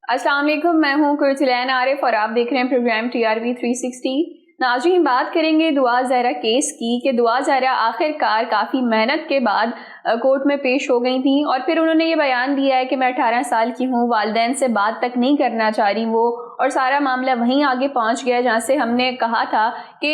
अस्सलाम वालेकुम, मैं हूँ कुर्तलैन आरिफ और आप देख रहे हैं प्रोग्राम TRV 360। नाज़रीन, बात करेंगे दुआ ज़हरा केस की कि दुआ ज़हरा आखिरकार काफ़ी मेहनत के बाद कोर्ट में पेश हो गई थी और फिर उन्होंने ये बयान दिया है कि मैं 18 साल की हूँ, वालिदैन से बात तक नहीं करना चाह रही वो, और सारा मामला वहीं आगे पहुँच गया जहाँ से हमने कहा था कि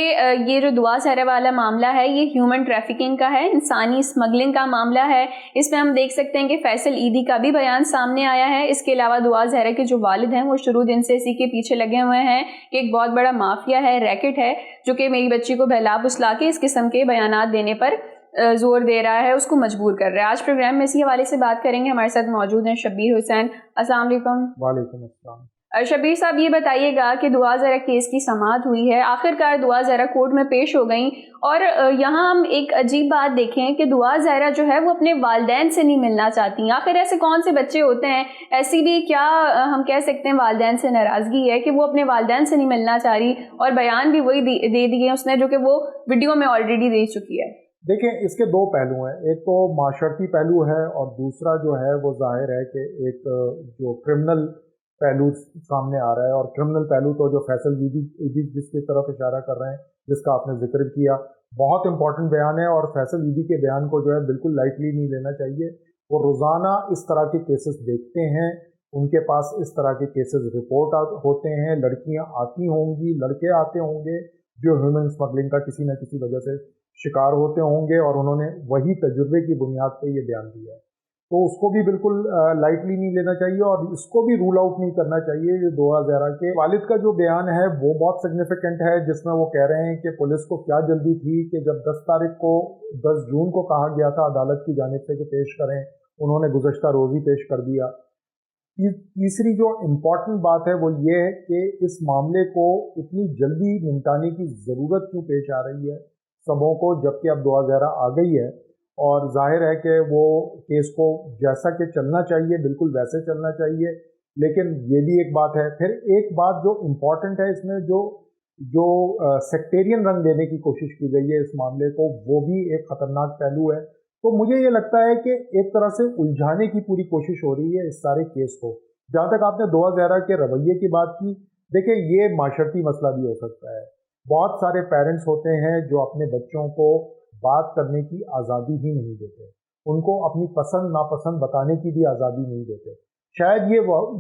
ये जो दुआ ज़हरा वाला मामला है ये ह्यूमन ट्रैफिकिंग का है, इंसानी स्मगलिंग का मामला है। इसमें हम देख सकते हैं कि फैसल ईदी का भी बयान सामने आया है। इसके अलावा दुआ ज़हरा के जो वालिद हैं वो शुरू दिन से इसी के पीछे लगे हुए हैं कि एक बहुत बड़ा माफिया है, रैकेट है, जो कि मेरी बच्ची को बहला फुसला के इस किस्म के बयानात देने पर जोर दे रहा है, उसको मजबूर कर रहा है। आज प्रोग्राम में इसी हवाले से बात करेंगे। हमारे साथ मौजूद हैं शब्बीर हुसैन। अस्सलाम वालेकुम। वालेकुम अस्सलाम। शब्बीर साहब, ये बताइएगा कि दुआ ज़हरा केस की समाअत हुई है, आखिरकार दुआ ज़हरा कोर्ट में पेश हो गई और यहाँ हम एक अजीब बात देखें कि दुआ ज़हरा जो है वो अपने वालिदैन से नहीं मिलना चाहती। आखिर ऐसे कौन से बच्चे होते हैं, ऐसी भी क्या हम कह सकते हैं वालिदैन से नाराज़गी है कि वो अपने वालिदैन से नहीं मिलना चाह रही, और बयान भी वही दे दिए उसने जो कि वो वीडियो में ऑलरेडी दे चुकी है। देखें, इसके दो पहलू हैं, एक तो माशरती पहलू है और दूसरा जो है वो जाहिर है कि एक जो क्रिमिनल पहलू सामने आ रहा है। और क्रिमिनल पहलू तो जो फैसल ईदी जिसकी तरफ इशारा कर रहे हैं, जिसका आपने जिक्र किया, बहुत इंपॉर्टेंट बयान है और फैसल ईदी के बयान को जो है बिल्कुल लाइटली नहीं लेना चाहिए। वो रोज़ाना इस तरह के केसेस देखते हैं, उनके पास इस तरह के केसेस रिपोर्ट होते हैं, लड़कियां आती होंगी, लड़के आते होंगे जो ह्यूमन स्मगलिंग का किसी न किसी वजह से शिकार होते होंगे, और उन्होंने वही तजुर्बे की बुनियाद पे ये बयान दिया है। तो उसको भी बिल्कुल लाइटली नहीं लेना चाहिए और इसको भी रूल आउट नहीं करना चाहिए। ये दुआ ज़हरा के वालिद का जो बयान है वो बहुत सिग्निफिकेंट है, जिसमें वो कह रहे हैं कि पुलिस को क्या जल्दी थी कि जब 10 जून को कहा गया था अदालत की जानिब से कि पेश करें, उन्होंने गुज़श्ता रोज़ ही पेश कर दिया। तीसरी जो इम्पॉर्टेंट बात है वो ये है कि इस मामले को इतनी जल्दी निपटाने की ज़रूरत क्यों पेश आ रही है सबों को, जबकि अब दुआ ज़हरा आ गई है और जाहिर है कि वो केस को जैसा कि चलना चाहिए बिल्कुल वैसे चलना चाहिए। लेकिन ये भी एक बात है। फिर एक बात जो इम्पॉर्टेंट है इसमें, जो जो सेक्टेरियन रंग देने की कोशिश की गई है इस मामले को, वो भी एक ख़तरनाक पहलू है। तो मुझे ये लगता है कि एक तरह से उलझाने की पूरी कोशिश हो रही है इस सारे केस को। जहाँ तक आपने दुआ ज़हरा के रवैये की बात की, देखिए ये माशरती मसला भी हो सकता है। बहुत सारे पेरेंट्स होते हैं जो अपने बच्चों को बात करने की आज़ादी ही नहीं देते, उनको अपनी पसंद नापसंद बताने की भी आज़ादी नहीं देते। शायद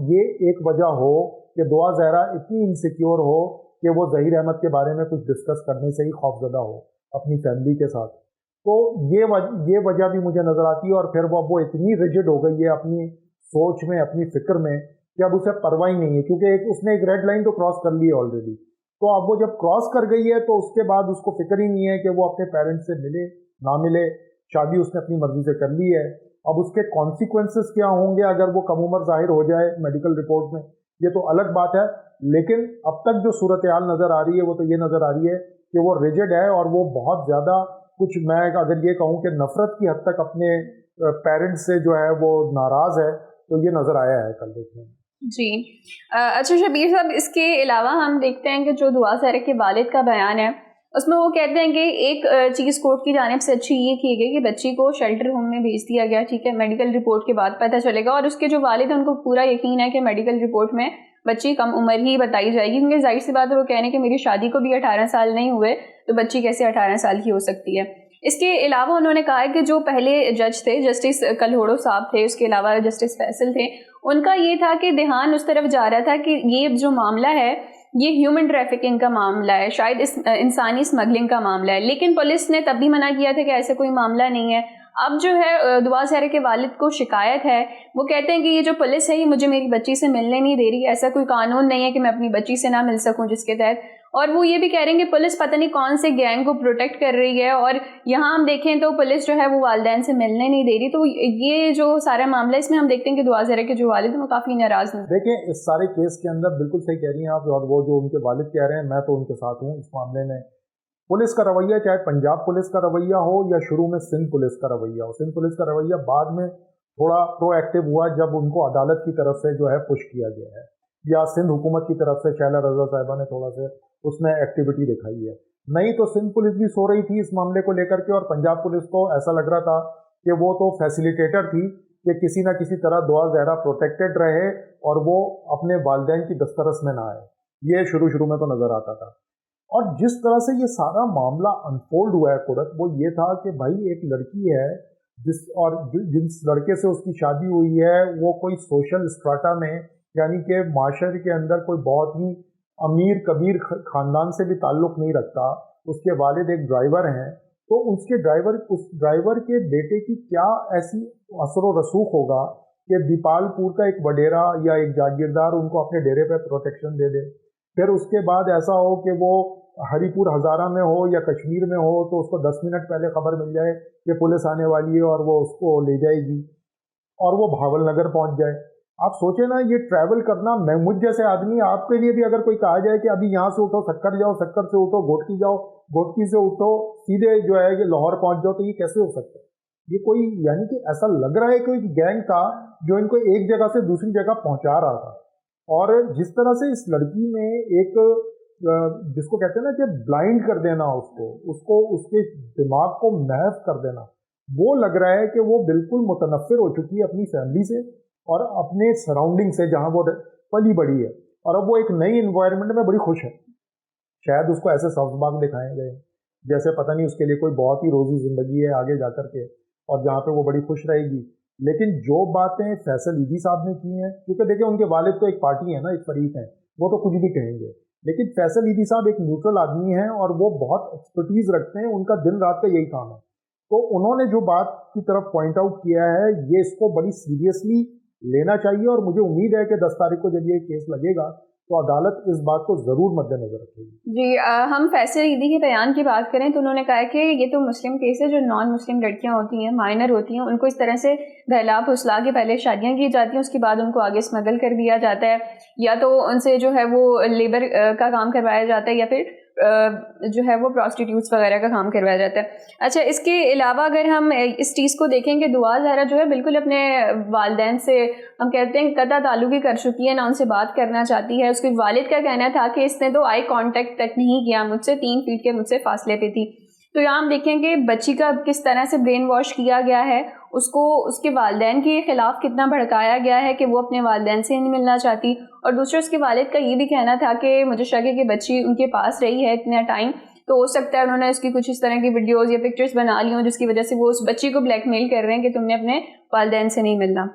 ये एक वजह हो कि दुआ ज़हरा इतनी इनसिक्योर हो कि वो ज़हीर अहमद के बारे में कुछ डिस्कस करने से ही खौफजदा हो अपनी फैमिली के साथ। तो ये वजह भी मुझे नज़र आती है। और फिर वो इतनी रिजिड हो गई है अपनी सोच में, अपनी फिक्र में, कि अब उसे परवाह ही नहीं है, क्योंकि उसने एक रेड लाइन तो क्रॉस कर ली है ऑलरेडी। तो अब वो जब क्रॉस कर गई है तो उसके बाद उसको फिक्र ही नहीं है कि वो अपने पेरेंट्स से मिले ना मिले। शादी उसने अपनी मर्जी से कर ली है। अब उसके कॉन्सिक्वेंसेस क्या होंगे अगर वो कम उम्र जाहिर हो जाए मेडिकल रिपोर्ट में, ये तो अलग बात है। लेकिन अब तक जो सूरत हाल नज़र आ रही है वो तो ये नज़र आ रही है कि वो रिजिड है और वो बहुत ज़्यादा कुछ, मैं अगर ये कहूँ कि नफरत की हद तक अपने पेरेंट्स से जो है वो नाराज़ है, तो ये नज़र आया है कल देखने में। जी। अच्छा शबीर साहब, इसके अलावा हम देखते हैं कि जो दुआ ज़हरा के वालिद का बयान है उसमें वो कहते हैं कि एक चीज़ कोर्ट की जानिब से अच्छी ये की गई कि बच्ची को शेल्टर होम में भेज दिया गया, ठीक है, मेडिकल रिपोर्ट के बाद पता चलेगा, और उसके जो वालिद हैं उनको पूरा यकीन है कि मेडिकल रिपोर्ट में बच्ची कम उम्र ही बताई जाएगी, क्योंकि जाहिर सी बात है वो कह रहे हैं कि मेरी शादी को भी 18 साल नहीं हुए तो बच्ची कैसे 18 साल की हो सकती है। इसके अलावा उन्होंने कहा है कि जो पहले जज थे, जस्टिस कल्होड़ो साहब थे, उसके अलावा जस्टिस फैसल थे, उनका ये था कि ध्यान उस तरफ जा रहा था कि ये जो मामला है ये ह्यूमन ट्रैफिकिंग का मामला है, शायद इस इंसानी स्मगलिंग का मामला है, लेकिन पुलिस ने तब भी मना किया था कि ऐसा कोई मामला नहीं है। अब जो है दुआ ज़हरा के वालिद को शिकायत है, वो कहते हैं कि ये जो पुलिस है ये मुझे मेरी बच्ची से मिलने नहीं दे रही, ऐसा कोई कानून नहीं है कि मैं अपनी बच्ची से ना मिल सकूं जिसके तहत। और वो ये भी कह रहे हैं कि पुलिस पता नहीं कौन से गैंग को प्रोटेक्ट कर रही है, और यहाँ हम देखें तो पुलिस जो है वो वालिदैन से मिलने नहीं दे रही। तो ये जो सारा मामला, इसमें हम देखते हैं कि दुआ ज़हरा के जो वालिद हैं वो काफ़ी नाराज़ हैं। देखें, इस सारे केस के अंदर बिल्कुल सही कह रही हैं आप, और वो जो उनके वालिद कह रहे हैं मैं तो उनके साथ हूँ इस मामले में। पुलिस का रवैया, चाहे पंजाब पुलिस का रवैया हो या शुरू में सिंध पुलिस का रवैया हो, सिंध पुलिस का रवैया बाद में थोड़ा प्रोएक्टिव हुआ जब उनको अदालत की तरफ से जो है पुश किया गया है, या सिंध हुकूमत की तरफ से शैला रजा साहिबा ने थोड़ा सा उसमें एक्टिविटी दिखाई है। नहीं तो सिंध पुलिस भी सो रही थी इस मामले को लेकर के, और पंजाब पुलिस को ऐसा लग रहा था कि वो तो फैसिलिटेटर थी, کہ किसी ना किसी तरह दुआ ज़हरा प्रोटेक्टेड रहे और वो अपने वालिदैन की दस्तरस में ना आए। ये शुरू में तो नज़र आता था। और जिस तरह से ये सारा मामला अनफोल्ड हुआ है कुरत, वो ये था कि भाई एक लड़की है जिस लड़के से उसकी शादी हुई है वो कोई सोशल स्ट्राटा में, यानी कि माशरे के अंदर कोई बहुत ही अमीर कबीर ख़ानदान से भी ताल्लुक़ नहीं रखता। उसके वालिद एक ड्राइवर हैं, तो उस ड्राइवर के बेटे की क्या ऐसी असर व रसूख होगा कि दीपालपुर का एक वडेरा या एक जागीरदार उनको अपने डेरे पे प्रोटेक्शन दे दे। फिर उसके बाद ऐसा हो कि वो हरीपुर हज़ारा में हो या कश्मीर में हो तो उसको 10 मिनट पहले खबर मिल जाए कि पुलिस आने वाली है और वो उसको ले जाएगी और वो भावल नगर पहुंच जाए। आप सोचें ना, ये ट्रैवल करना, मैं मुझ जैसे आदमी, आपके लिए भी अगर कोई कहा जाए कि अभी यहाँ से उठो सक्कर जाओ, सक्कर से उठो घोटकी जाओ, घोटकी से उठो सीधे जो है कि लाहौर पहुंच जाओ, तो ये कैसे हो सकता है? ये कोई, यानी कि ऐसा लग रहा है कि कोई गैंग था जो इनको एक जगह से दूसरी जगह पहुंचा रहा था। और जिस तरह से इस लड़की में एक जिसको कहते हैं ना कि ब्लाइंड कर देना, उसको उसके दिमाग को महव कर देना, वो लग रहा है कि वो बिल्कुल मुतनफ़िर हो चुकी है अपनी फैमिली से और अपने सराउंडिंग से जहाँ वो पली बड़ी है, और अब वो एक नई इन्वायरमेंट में बड़ी खुश है। शायद उसको ऐसे सब्ज़बाग दिखाए गए जैसे पता नहीं उसके लिए कोई बहुत ही रोज़ी ज़िंदगी है आगे जाकर के, और जहाँ पे वो बड़ी खुश रहेगी। लेकिन जो बातें फैसल ईदी साहब ने की हैं, क्योंकि देखिए उनके वालिद तो एक पार्टी है ना, एक फरीक हैं, वो तो कुछ भी कहेंगे, लेकिन फैसल ईदी साहब एक न्यूट्रल आदमी हैं और वो बहुत एक्सपर्टीज़ रखते हैं, उनका दिन रात का यही काम है। तो उन्होंने जो बात की तरफ पॉइंट आउट किया है, ये इसको बड़ी सीरियसली लेना चाहिए, और मुझे उम्मीद है कि 10 तारीख को जब ये केस लगेगा तो अदालत इस बात को ज़रूर मद्देनज़र रखेगी। जी, हम फैसल ईदी के बयान की बात करें तो उन्होंने कहा कि ये तो मुस्लिम केस है, जो नॉन मुस्लिम लड़कियां होती हैं, माइनर होती हैं, उनको इस तरह से बहला फुसला के पहले शादियां की जाती हैं, उसके बाद उनको आगे स्मगल कर दिया जाता है, या तो उनसे जो है वो लेबर का काम करवाया जाता है, या फिर जो है वो प्रॉस्टिट्यूट्स वगैरह का काम करवाया जाता है। अच्छा, इसके अलावा अगर हम इस चीज़ को देखें कि दुआ ज़हरा जो है बिल्कुल अपने वालिदैन से, हम कहते हैं, कता ताल्लुक़ ही कर चुकी है, ना उनसे बात करना चाहती है। उसके वालिद का कहना था कि इसने तो आई कांटेक्ट तक नहीं किया मुझसे, 3 फीट के मुझसे फासले पे थी। तो यहाँ हम देखेंगे बच्ची का किस तरह से ब्रेन वॉश किया गया है, उसको उसके वालिदैन के ख़िलाफ़ कितना भड़काया गया है कि वो अपने वालिदैन से नहीं मिलना चाहती। और दूसरा, उसके वालिद का ये भी कहना था कि मुझे शक है कि बच्ची उनके पास रही है इतना टाइम, तो हो सकता है उन्होंने उसकी कुछ इस तरह की वीडियोज़ या पिक्चर्स बना ली हों जिसकी वजह से वो उस बच्ची को ब्लैकमेल कर रहे हैं कि तुमने अपने वालिदैन से नहीं मिलना।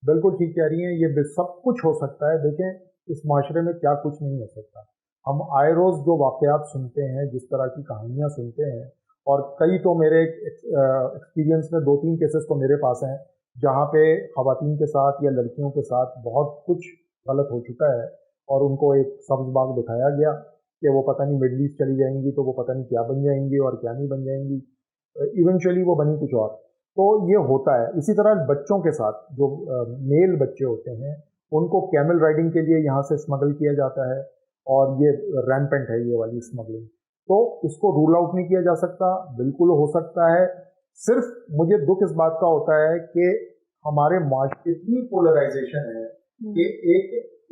बिल्कुल ठीक कह रही हैं, ये सब कुछ हो सकता है। देखें, इस माशरे में क्या कुछ नहीं हो सकता। हम आए रोज़ जो वाक़यात सुनते हैं, जिस तरह की कहानियाँ सुनते हैं, और कई तो मेरे एक्सपीरियंस में 2-3 केसेस तो मेरे पास हैं जहाँ पे ख़वातीन के साथ या लड़कियों के साथ बहुत कुछ गलत हो चुका है, और उनको एक सब्ज़बाग दिखाया गया कि वो पता नहीं मिडल ईस्ट चली जाएंगी तो वो पता नहीं क्या बन जाएंगी और क्या नहीं बन जाएंगी, इवेंचुअली वो बनी कुछ और। तो ये होता है। इसी तरह बच्चों के साथ, जो मेल बच्चे होते हैं, उनको कैमल राइडिंग के लिए यहाँ से स्मगल किया जाता है, और ये रैम्पेंट है ये वाली स्मगलिंग। तो इसको रूल आउट नहीं किया जा सकता, बिल्कुल हो सकता है। सिर्फ मुझे दुख इस बात का होता है कि हमारे माशरे इतनी पोलराइजेशन है कि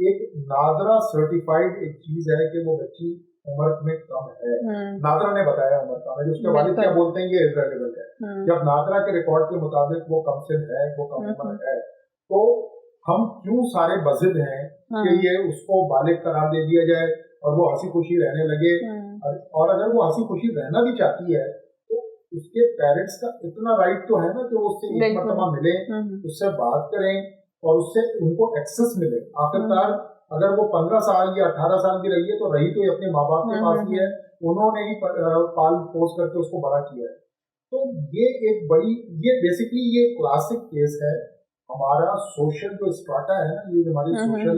एक नादरा सर्टिफाइड एक चीज है कि वो बच्ची उम्र में कम है। नादरा ने बताया उम्र कम है, उसके वालिद क्या बोलते हैं ये इररेलेवेंट है। जब नादरा के रिकॉर्ड के मुताबिक वो कम सिन है, वो कम उम्र है, तो हम क्यों सारे बज़िद हैं कि ये उसको बालिग करार दे दिया जाए और वो हंसी खुशी रहने लगे। और अगर वो हंसी खुशी रहना भी चाहती है तो उसके पेरेंट्स का इतना राइट तो है ना कि वो उससे एक मरतबा मिले, उससे बात करें और उससे उनको एक्सेस मिले। आखिरकार अगर वो 15 साल या 18 साल की रही है तो रही तो अपने माँ बाप के पास ही है, उन्होंने ही पाल पोस करके उसको बड़ा किया है। तो ये एक बड़ी, ये बेसिकली ये क्लासिक केस है। हमारा सोशल जो स्ट्राटा है ना, ये हमारी सोशल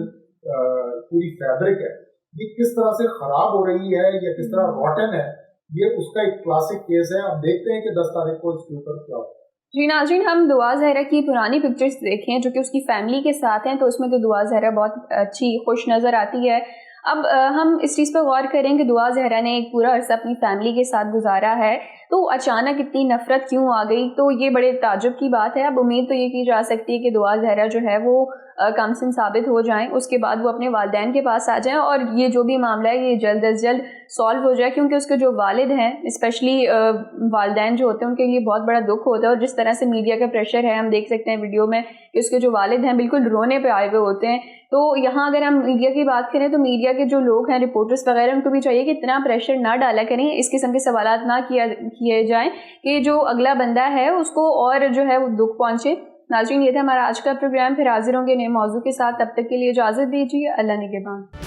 पूरी फैब्रिक है, ये किस तरह से खराब हो रही है या किस तरह रॉटन है, ये उसका एक क्लासिक केस है। अब देखते हैं कि 10 तारीख को इसके ऊपर क्या होता है। जी नाज़रीन, हम दुआ ज़हरा की पुरानी पिक्चर्स देखें जो कि उसकी फैमिली के साथ हैं, तो उसमें तो दुआ ज़हरा बहुत अच्छी खुश नज़र आती है। अब हम इस चीज़ पर गौर करें कि दुआ ज़हरा ने एक पूरा अर्सा अपनी फैमिली के साथ गुजारा है, तो अचानक इतनी नफ़रत क्यों आ गई, तो ये बड़े ताज्जुब की बात है। अब उम्मीद तो ये की जा सकती है कि दुआ ज़हरा जो है वो کمسن ثابت ہو جائیں اس کے بعد وہ اپنے والدین کے پاس آ جائیں اور یہ جو بھی معاملہ ہے یہ جلد از جلد سالو ہو جائے، کیونکہ اس کے جو والد ہیں اسپیشلی والدین جو ہوتے ہیں ان کے لیے بہت بڑا دکھ ہوتا ہے، اور جس طرح سے میڈیا کا پریشر ہے ہم دیکھ سکتے ہیں ویڈیو میں کہ اس کے جو والد ہیں بالکل رونے پہ آئے ہوئے ہوتے ہیں. تو یہاں اگر ہم میڈیا کی بات کریں تو میڈیا کے جو لوگ ہیں رپورٹرز وغیرہ ان کو بھی چاہیے کہ اتنا پریشر نہ ڈالا کریں، اس قسم کے سوالات نہ کیے جائیں کہ جو اگلا بندہ ہے اس کو اور جو ہے وہ دکھ پہنچے. ناظرین یہ تھا ہمارا آج کا پروگرام، پھر حاضر ہوں گے نئے موضوع کے ساتھ، تب تک کے لیے اجازت دیجیے، اللہ نگہبان.